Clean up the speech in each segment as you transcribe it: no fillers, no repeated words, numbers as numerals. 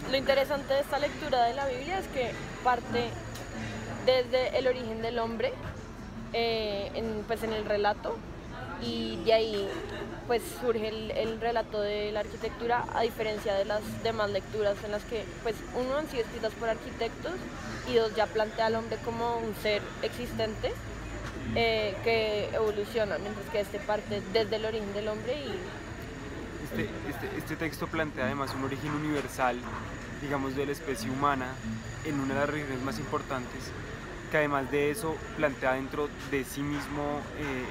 Lo interesante de esta lectura de la Biblia es que parte desde el origen del hombre, pues en el relato, y de ahí pues surge el relato de la arquitectura, a diferencia de las demás lecturas en las que pues uno han sido escritas por arquitectos y dos ya plantea al hombre como un ser existente que evoluciona, mientras que este parte desde el origen del hombre y Este texto plantea además un origen universal, digamos, de la especie humana en una de las religiones más importantes, que además de eso plantea dentro de sí mismo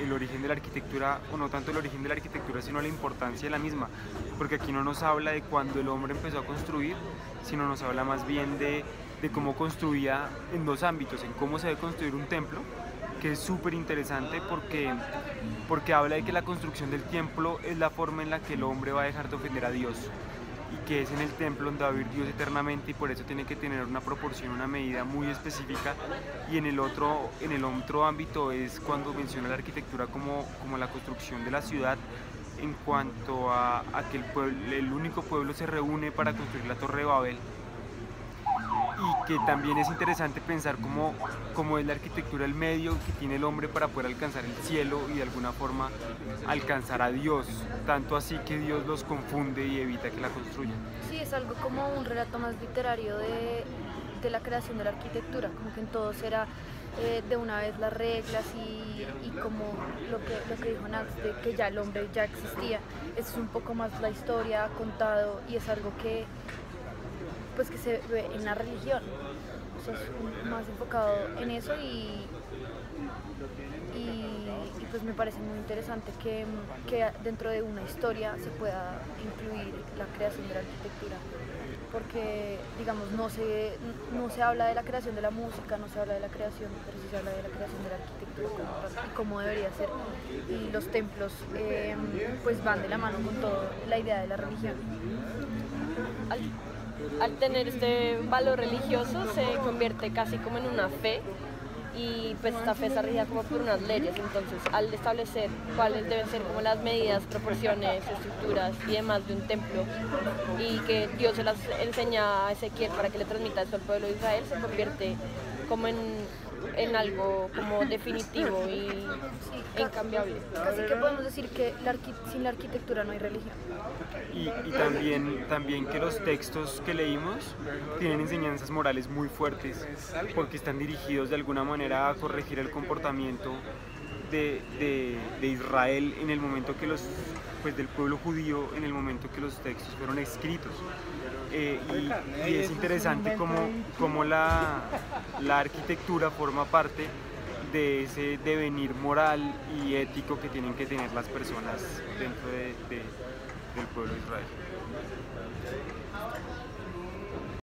el origen de la arquitectura, o no tanto el origen de la arquitectura, sino la importancia de la misma, porque aquí no nos habla de cuando el hombre empezó a construir, sino nos habla más bien de cómo construía en dos ámbitos, en cómo se debe construir un templo, que es súper interesante porque habla de que la construcción del templo es la forma en la que el hombre va a dejar de ofender a Dios, y que es en el templo donde va a vivir Dios eternamente, y por eso tiene que tener una proporción, una medida muy específica. Y en el otro ámbito es cuando menciona la arquitectura como la construcción de la ciudad, en cuanto a que el único pueblo se reúne para construir la Torre de Babel. Y que también es interesante pensar cómo es la arquitectura el medio que tiene el hombre para poder alcanzar el cielo y de alguna forma alcanzar a Dios, tanto así que Dios los confunde y evita que la construyan. Sí, es algo como un relato más literario de la creación de la arquitectura, como que en todo será de una vez las reglas y como lo que dijo Nax, de que ya el hombre ya existía. Es un poco más la historia contado y es algo que pues que se ve en la religión, o sea, es más enfocado en eso y pues me parece muy interesante que dentro de una historia se pueda incluir la creación de la arquitectura, porque digamos no se habla de la creación de la música, no se habla de la creación, pero sí se habla de la creación de la arquitectura y cómo debería ser, y los templos pues van de la mano con toda la idea de la religión. Al tener este valor religioso se convierte casi como en una fe, y pues esta fe está regida como por unas leyes. Entonces al establecer cuáles deben ser como las medidas, proporciones, estructuras y demás de un templo, y que Dios se las enseña a Ezequiel para que le transmita esto al pueblo de Israel, se convierte como en algo como definitivo y incambiable. Casi que podemos decir que sin la arquitectura no hay religión. Y también que los textos que leímos tienen enseñanzas morales muy fuertes, porque están dirigidos de alguna manera a corregir el comportamiento de Israel en el momento que pues del pueblo judío en el momento que los textos fueron escritos. Y es interesante cómo la arquitectura forma parte de ese devenir moral y ético que tienen que tener las personas dentro del pueblo de Israel.